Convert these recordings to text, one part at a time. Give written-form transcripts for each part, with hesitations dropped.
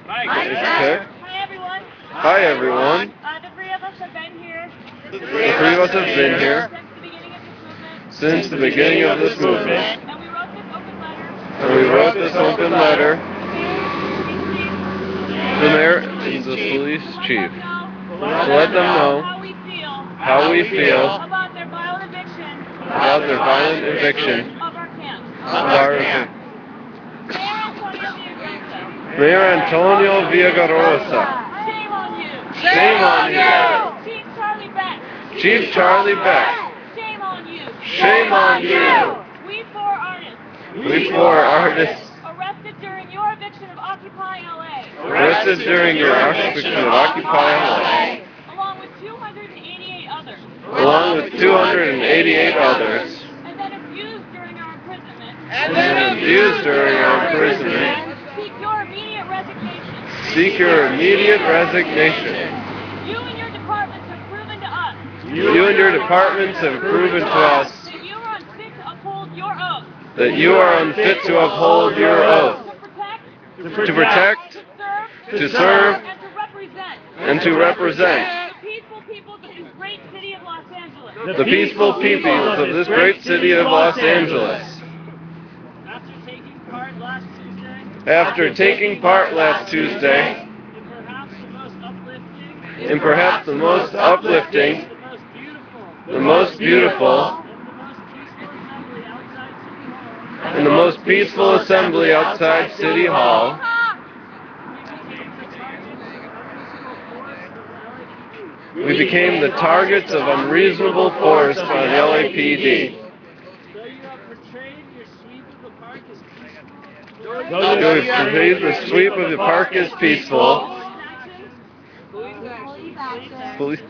Okay. Hi, everyone. Hi, everyone. The three of us have been here The three of us have been here since the beginning of this movement. since the beginning of this movement, And we wrote this open letter to the mayor and the police chief to let them know how we feel about their violent eviction eviction of our camp. of our Mayor Antonio Villaraigosa, Mayor Antonio Villaraigosa. shame on you. Shame on you. Chief Charlie Beck, Chief Charlie Beck. shame on you. Shame on you. We four artists We four artists arrested during your eviction of occupyLA, arrested during your occupation of occupyLA, along with 288 others, along with 288 others, and then abused during our imprisonment, and abused during our imprisonment, seek your immediate resignation. seek your immediate resignation. You and your departments have proven to us You and your departments have proven to us that you are unfit to uphold your oath, that you are unfit to uphold your oath, to protect, to serve, and to represent and to represent the peaceful peoples of this great city of Los Angeles. the peaceful peoples of this great city of Los Angeles. After taking part last Tuesday In perhaps the most uplifting, the most beautiful, and the most peaceful assembly outside City Hall, we became the targets of unreasonable force by the LAPD. Though we portrayed the sweep of the park as peaceful, police-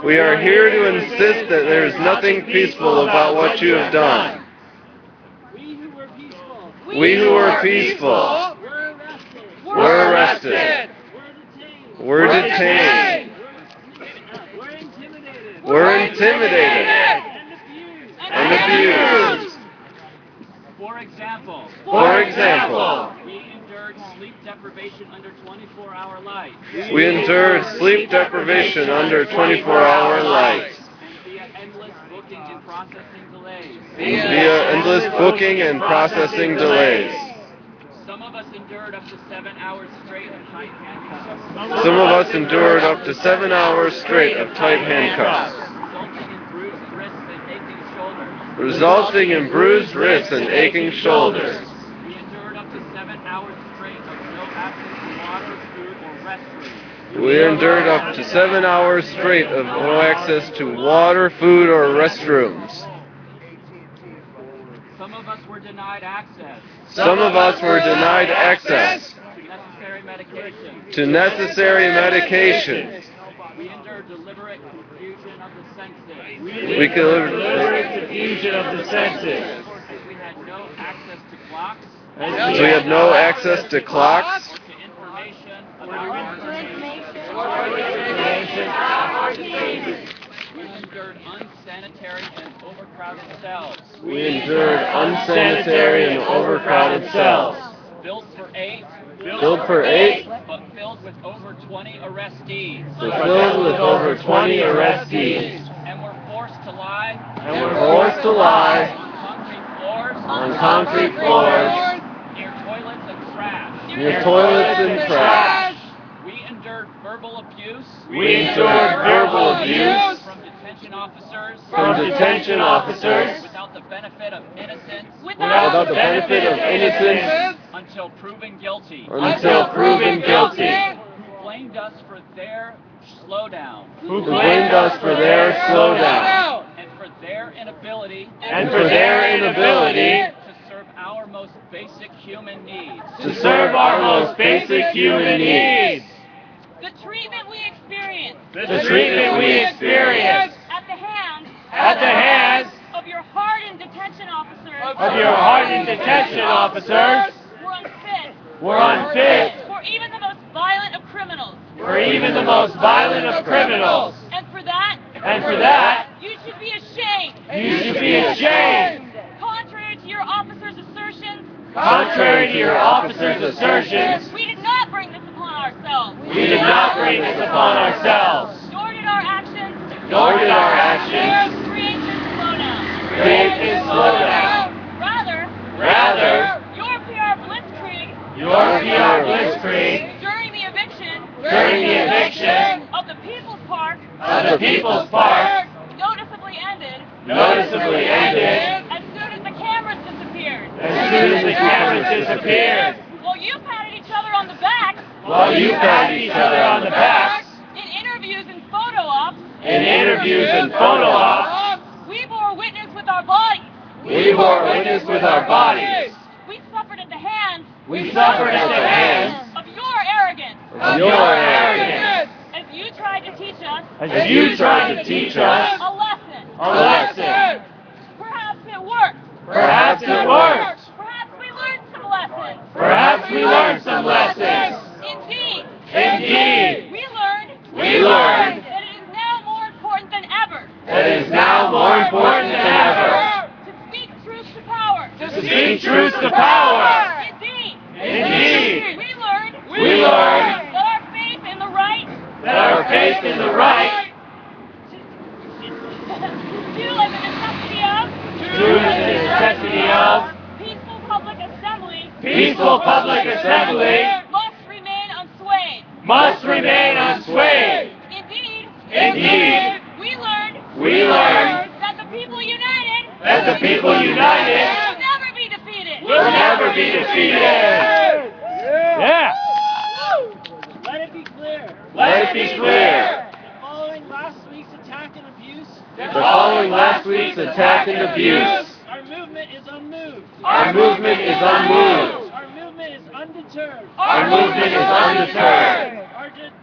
we are here to insist that there is nothing peaceful about what you have done. We who were peaceful were arrested, were detained, were intimidated, and abused. For example, We we endured sleep deprivation under 24-hour light endured sleep deprivation under 24-hour light, via endless booking and processing delays. via endless booking and processing delays. Some of us endured up to 7 hours straight of tight handcuffs, Some of us endured up to 7 hours straight of tight handcuffs, resulting in bruised wrists and aching shoulders. resulting in bruised wrists and aching shoulders. We endured up to 7 hours straight of no access to water, food, or restrooms. We endured up to 7 hours straight of no access to water, food, or restrooms. Some of us were denied access Some of us were denied access to necessary medication. to necessary medications. We endured deliberate confusion of the senses. We could Confusion of the senses. We had no access to clocks So we had no access to clocks or to information about We endured unsanitary and overcrowded cells. We endured unsanitary and overcrowded cells, Built for 8, filled for 8, but filled with over 20 arrestees. but filled with over 20 arrestees, And were forced to lie and were forced to lie on concrete floors, on concrete floors, near toilets and trash. near toilets and trash. We endured verbal abuse We endured verbal abuse from detention officers from detention officers without the benefit of innocence without the benefit of innocence until proven guilty. until proven guilty, Who blamed us for their slowdown who blamed us for their slowdown and for their inability and for their inability to serve our most basic human needs. to serve our most basic human needs. The treatment we experienced The treatment we experienced at the hands at the hands of your hardened detention officers of your hardened detention officers were unfit were unfit for even the most violent of criminals. for even the most violent of criminals. And for that, you should be ashamed. You should be ashamed. Contrary to your officers' assertions, Contrary to your officers' assertions, we did not bring this upon ourselves. we did not bring this upon ourselves. Nor did our actions Nor did our actions create this slowdown. create this slowdown. Rather, Rather, your PR blitzkrieg your PR blitzkrieg during the eviction of the People's Park of the People's Park noticeably ended noticeably ended as soon as the cameras disappeared. as soon as the cameras disappeared. While you patted each other on the back While you patted each other on the backs in interviews and photo ops, in interviews and photo ops, we bore witness with our bodies. we bore witness with our bodies. We suffered at the hands We suffered at the hands of your arrogance of your arrogance as you tried to teach us as you tried to teach us a lesson. a lesson. Perhaps it worked. Perhaps it worked. Perhaps we learned some lessons. Perhaps we learned some lessons. Indeed. Indeed, We learned that it is now more important than ever that it is now more important than ever to speak truth to power. to speak truth to power. Indeed. Indeed, We learned that our faith in the right our faith in the right to as a necessity of to the necessity of peaceful public assembly peaceful public assembly must remain unswayed. must remain unswayed. Indeed, we learned that the people united That the people united will never be defeated. will never be defeated. Yeah. Let it be clear. Let it be clear. Following last week's attack and abuse, Following last week's attack and abuse, our movement is unmoved. our movement is unmoved. Our movement is undeterred. Our movement is undeterred.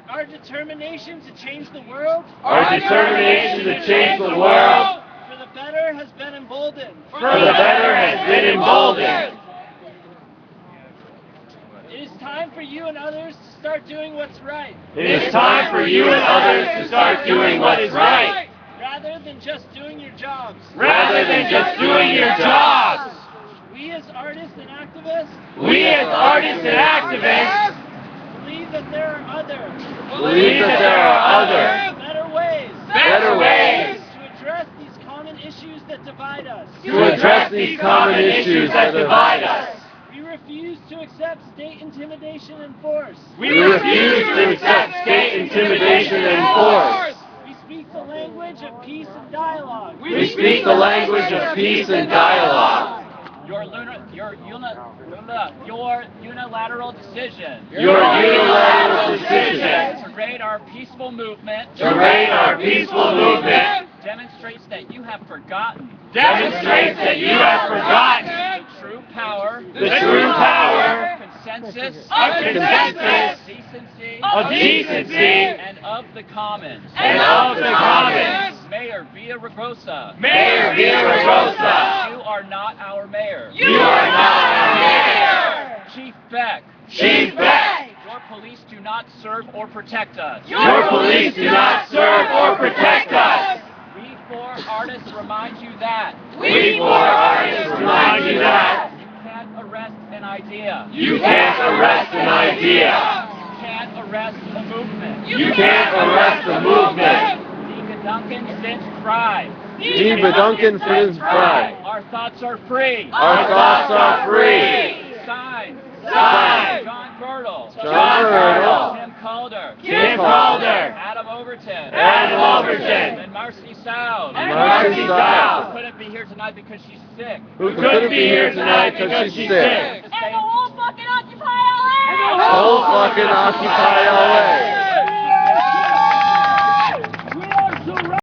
Our determination to change the world Our determination to change the world for the better has been emboldened. for the better has been emboldened. It is time for you and others to start doing what's right, It is time for you and others to start doing what is right, rather than just doing your jobs. rather than just doing your jobs. We as artists and activists We as artists and activists believe that there are believe that there are other better ways to to address these common issues that divide us. address these common issues that divide us. We refuse to accept state intimidation and force. We refuse to accept state intimidation and force. We speak the language of peace and dialogue. We speak the language of peace and dialogue. Your unilateral decision Your unilateral decision to raid our peaceful movement to raid our peaceful movement demonstrates that you have forgotten demonstrates that you have forgotten the true power power consensus consensus, of decency, and of the commons. and of the commons. Mayor Villaraigosa, Mayor Villaraigosa, you are not our mayor. you are not our mayor. Chief Beck, Chief Beck, your police do not serve or protect us. your police do not serve or protect us. We four artists remind you that We four artists remind you that you can't arrest an idea. you can't arrest an idea. You can't arrest a movement. You can't arrest a movement. Duncan since pride. Die Bedanken für den Frei. Our thoughts are free. Our thoughts are free. Signed. Signed. John Burtle. John Burtle. Tim Calder. Tim Calder. Adam Overton. Adam Overton. And Marcy Saude. Marcy Saude. Who couldn't be here tonight because she's sick. Who couldn't be here tonight because she's sick. And the whole fucking occupyLA. Whole fucking occupy LA.